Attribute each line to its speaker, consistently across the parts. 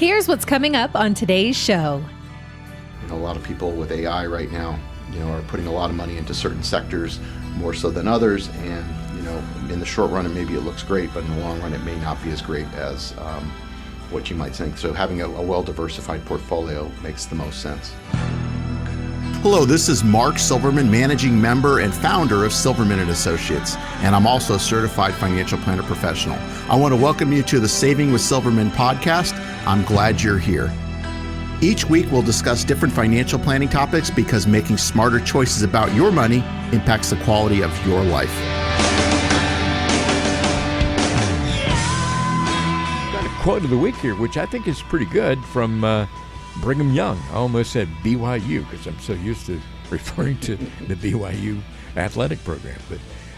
Speaker 1: Here's what's coming up on today's show.
Speaker 2: A lot of people with AI right now, are putting a lot of money into certain sectors more so than others. And, in the short run, maybe it looks great, but in the long run, it may not be as great as what you might think. So having a well-diversified portfolio makes the most sense.
Speaker 3: Hello, this is Mark Silverman, managing member and founder of Silverman & Associates, and I'm also a certified financial planner professional. I want to welcome you to the Saving with Silverman podcast. I'm glad you're here. Each week, we'll discuss different financial planning topics because making smarter choices about your money impacts the quality of your life.
Speaker 4: Got a quote of the week here, which I think is pretty good, from Brigham Young. I almost said BYU because I'm so used to referring to the BYU athletic program.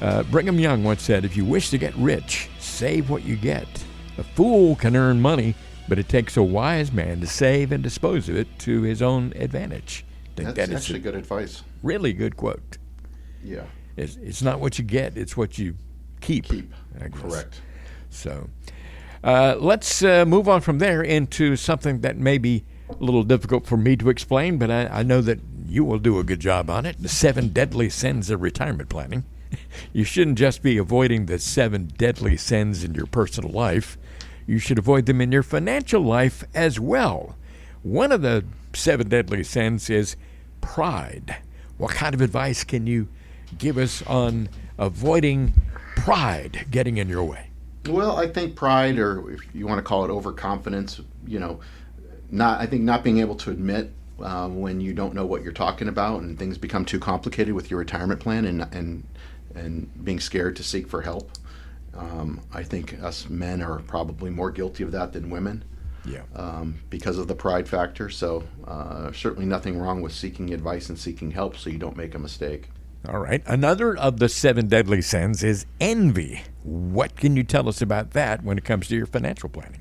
Speaker 4: But Brigham Young once said, if you wish to get rich, save what you get. A fool can earn money, but it takes a wise man to save and dispose of it to his own advantage.
Speaker 2: That's actually good advice.
Speaker 4: Really good quote.
Speaker 2: Yeah.
Speaker 4: It's not what you get, it's what you keep.
Speaker 2: Correct.
Speaker 4: So let's move on from there into something that may be a little difficult for me to explain, but I know that you will do a good job on it. The 7 deadly sins of retirement planning. You shouldn't just be avoiding the 7 deadly sins in your personal life. You should avoid them in your financial life as well. One of the 7 deadly sins is pride. What kind of advice can you give us on avoiding pride getting in your way?
Speaker 2: Well, I think pride, or if you want to call it overconfidence, not being able to admit when you don't know what you're talking about and things become too complicated with your retirement plan, and being scared to seek for help. I think us men are probably more guilty of that than women.
Speaker 4: Yeah.
Speaker 2: Because of the pride factor. So certainly nothing wrong with seeking advice and seeking help so you don't make a mistake.
Speaker 4: All right. Another of the 7 deadly sins is envy. What can you tell us about that when it comes to your financial planning?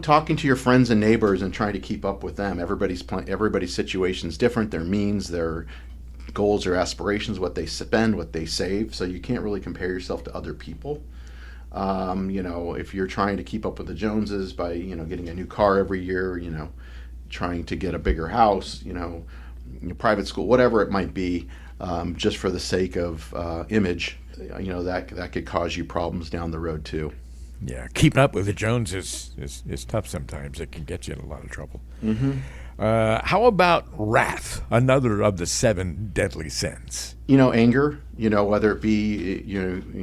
Speaker 2: Talking to your friends and neighbors and trying to keep up with them. Everybody's situation is different. Their means, their goals or aspirations, what they spend, what they save. So you can't really compare yourself to other people. If you're trying to keep up with the Joneses by, getting a new car every year, trying to get a bigger house, private school, whatever it might be, just for the sake of image, that could cause you problems down the road too.
Speaker 4: Yeah, keeping up with the Joneses is tough sometimes. It can get you in a lot of trouble.
Speaker 2: Mm-hmm.
Speaker 4: How about wrath, another of the 7 deadly sins?
Speaker 2: Anger, whether it be,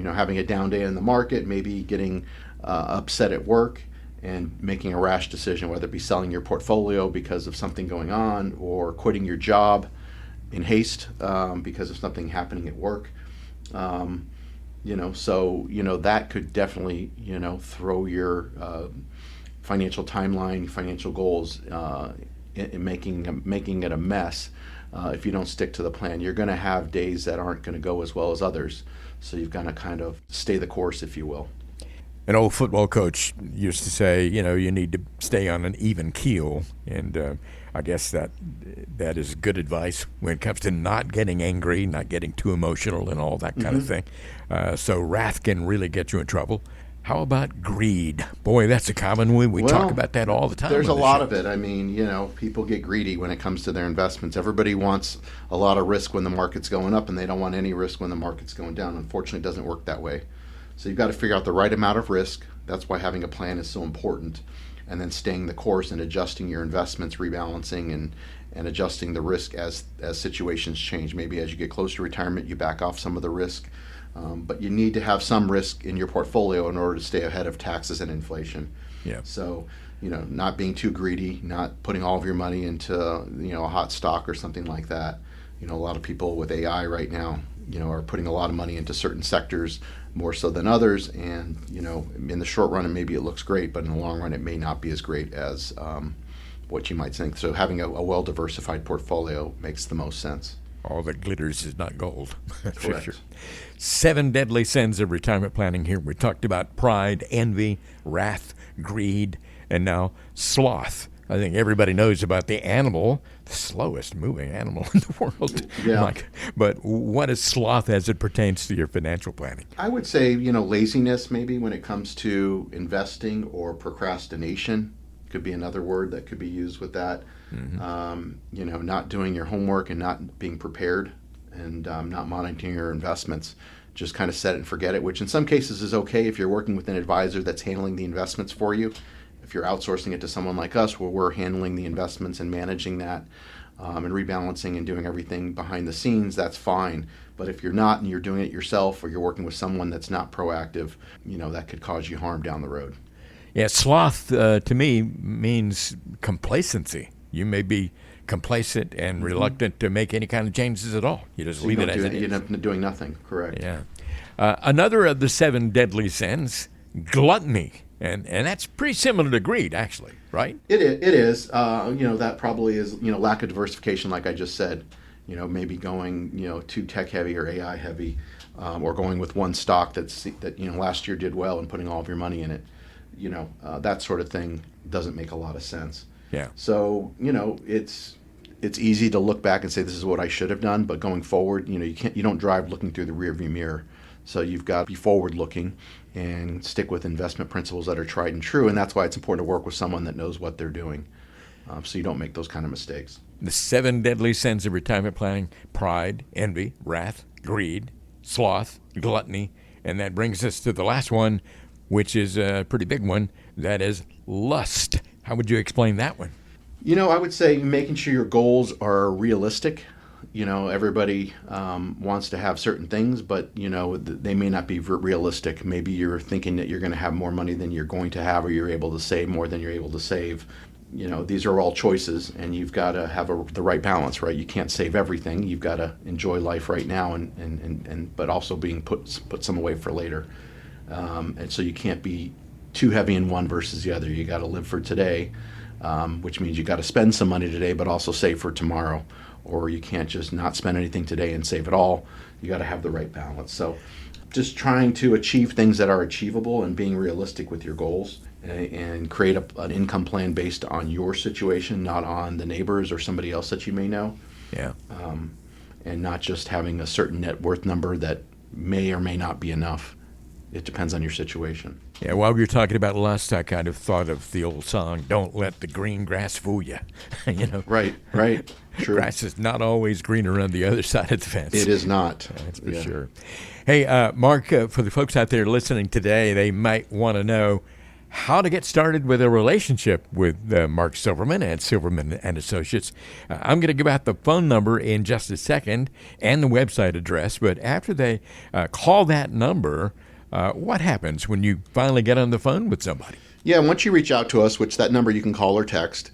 Speaker 2: having a down day in the market, maybe getting upset at work and making a rash decision, whether it be selling your portfolio because of something going on or quitting your job in haste because of something happening at work. That could definitely, throw your financial timeline, financial goals in making it a mess. If you don't stick to the plan, you're going to have days that aren't going to go as well as others. So you've got to kind of stay the course, if you will.
Speaker 4: An old football coach used to say, you need to stay on an even keel. And I guess that is good advice when it comes to not getting angry, not getting too emotional and all that kind of thing. So wrath can really get you in trouble. How about greed? Boy, that's a common one. We talk about that all the time.
Speaker 2: There's a lot of it. I mean, people get greedy when it comes to their investments. Everybody wants a lot of risk when the market's going up, and they don't want any risk when the market's going down. Unfortunately, it doesn't work that way. So you've got to figure out the right amount of risk. That's why having a plan is so important. And then staying the course and adjusting your investments, rebalancing and adjusting the risk as situations change. Maybe as you get close to retirement, you back off some of the risk. But you need to have some risk in your portfolio in order to stay ahead of taxes and inflation.
Speaker 4: Yeah.
Speaker 2: So, not being too greedy, not putting all of your money into, a hot stock or something like that. A lot of people with AI right now, are putting a lot of money into certain sectors more so than others. And, in the short run, maybe it looks great, but in the long run, it may not be as great as what you might think. So having a well-diversified portfolio makes the most sense.
Speaker 4: All that glitters is not gold. That's
Speaker 2: Correct.
Speaker 4: for sure. 7 deadly sins of retirement planning here. We talked about pride, envy, wrath, greed, and now sloth. I think everybody knows about the animal, the slowest moving animal in the world.
Speaker 2: Yeah.
Speaker 4: But what is sloth as it pertains to your financial planning?
Speaker 2: I would say, laziness maybe when it comes to investing or procrastination could be another word that could be used with that. Not doing your homework and not being prepared, and not monitoring your investments. Just kind of set it and forget it, which in some cases is okay if you're working with an advisor that's handling the investments for you. If you're outsourcing it to someone like us, where we're handling the investments and managing that, and rebalancing and doing everything behind the scenes, that's fine. But if you're not and you're doing it yourself, or you're working with someone that's not proactive, that could cause you harm down the road.
Speaker 4: Yeah, sloth to me means complacency. You may be complacent and reluctant to make any kind of changes at all. You just leave it as it is.
Speaker 2: You end up doing nothing, correct.
Speaker 4: Yeah. Another of the 7 deadly sins, gluttony. And that's pretty similar to greed, actually, right?
Speaker 2: It is. That probably is, lack of diversification, like I just said. Maybe going, too tech heavy or AI heavy, or going with one stock that last year did well and putting all of your money in it. That sort of thing doesn't make a lot of sense.
Speaker 4: Yeah.
Speaker 2: So, it's easy to look back and say, this is what I should have done. But going forward, you don't drive looking through the rearview mirror. So you've got to be forward looking and stick with investment principles that are tried and true. And that's why it's important to work with someone that knows what they're doing, so you don't make those kind of mistakes.
Speaker 4: The 7 deadly sins of retirement planning: pride, envy, wrath, greed, sloth, gluttony. And that brings us to the last one, which is a pretty big one. That is lust. How would you explain that one?
Speaker 2: I would say making sure your goals are realistic. Everybody wants to have certain things, but, they may not be realistic. Maybe you're thinking that you're going to have more money than you're going to have, or you're able to save more than you're able to save. These are all choices, and you've got to have the right balance, right? You can't save everything. You've got to enjoy life right now, but also put some away for later. And so you can't be too heavy in one versus the other. You got to live for today, which means you got to spend some money today, but also save for tomorrow. Or you can't just not spend anything today and save it all. You got to have the right balance. So just trying to achieve things that are achievable and being realistic with your goals, and create an income plan based on your situation, not on the neighbors or somebody else that you may know.
Speaker 4: Yeah.
Speaker 2: And not just having a certain net worth number that may or may not be enough. It depends on your situation.
Speaker 4: Yeah, while we were talking about lust, I kind of thought of the old song, "Don't let the green grass fool you."
Speaker 2: Right. True.
Speaker 4: Grass is not always greener on the other side of the fence.
Speaker 2: It is not.
Speaker 4: That's for sure. Hey, Mark, for the folks out there listening today, they might want to know how to get started with a relationship with Mark Silverman and Silverman and Associates. I'm going to give out the phone number in just a second and the website address, but after they call that number, what happens when you finally get on the phone with somebody?
Speaker 2: Yeah, once you reach out to us, which that number you can call or text,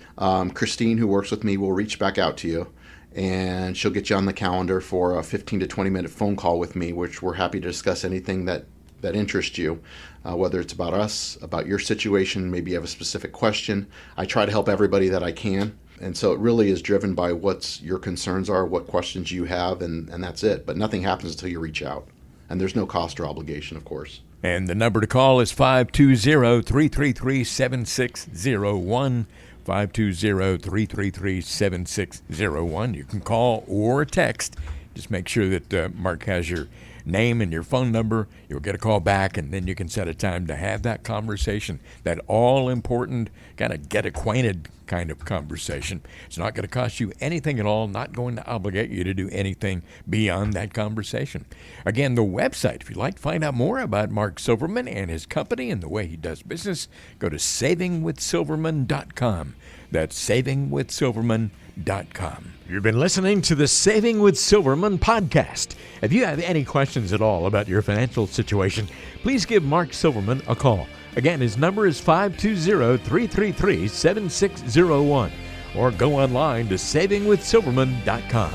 Speaker 2: Christine, who works with me, will reach back out to you, and she'll get you on the calendar for a 15 to 20-minute phone call with me, which we're happy to discuss anything that interests you, whether it's about us, about your situation, maybe you have a specific question. I try to help everybody that I can. And so it really is driven by what your concerns are, what questions you have, and that's it. But nothing happens until you reach out. And there's no cost or obligation, of course.
Speaker 4: And the number to call is 520-333-7601, 520-333-7601. You can call or text. Just make sure that Mark has your name and your phone number. You'll get a call back, and then you can set a time to have that conversation, that all-important kind of get-acquainted kind of conversation. It's not going to cost you anything at all, not going to obligate you to do anything beyond that conversation. Again, the website, if you'd like to find out more about Mark Silverman and his company and the way he does business, go to savingwithsilverman.com. That's savingwithsilverman.com. You've been listening to the Saving with Silverman podcast. If you have any questions at all about your financial situation, please give Mark Silverman a call. Again, his number is 520-333-7601, or go online to savingwithsilverman.com.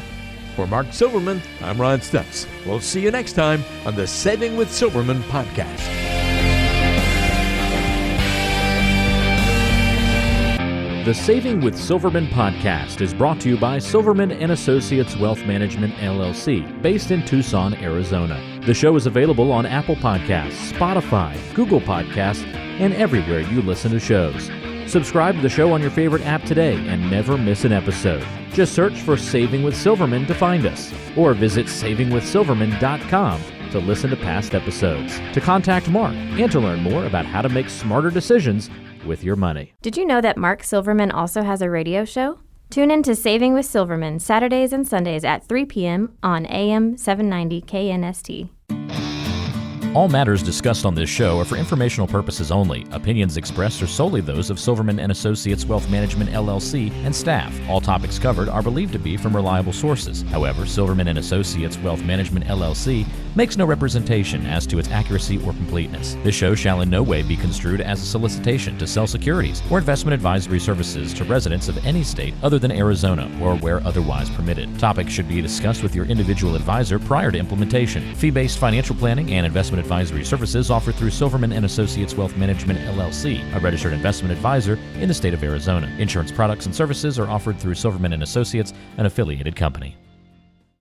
Speaker 4: For Mark Silverman, I'm Ron Stutz. We'll see you next time on the Saving with Silverman podcast.
Speaker 5: The Saving with Silverman podcast is brought to you by Silverman & Associates Wealth Management, LLC, based in Tucson, Arizona. The show is available on Apple Podcasts, Spotify, Google Podcasts, and everywhere you listen to shows. Subscribe to the show on your favorite app today and never miss an episode. Just search for Saving with Silverman to find us, or visit savingwithsilverman.com to listen to past episodes. To contact Mark and to learn more about how to make smarter decisions, with your money.
Speaker 6: Did you know that Mark Silverman also has a radio show? Tune in to Saving with Silverman Saturdays and Sundays at 3 p.m. on AM 790 KNST.
Speaker 5: All matters discussed on this show are for informational purposes only. Opinions expressed are solely those of Silverman & Associates Wealth Management, LLC, and staff. All topics covered are believed to be from reliable sources. However, Silverman & Associates Wealth Management, LLC makes no representation as to its accuracy or completeness. This show shall in no way be construed as a solicitation to sell securities or investment advisory services to residents of any state other than Arizona or where otherwise permitted. Topics should be discussed with your individual advisor prior to implementation. Fee-based financial planning and investment advisory services offered through Silverman & Associates Wealth Management, LLC, a registered investment advisor in the state of Arizona. Insurance products and services are offered through Silverman & Associates, an affiliated company.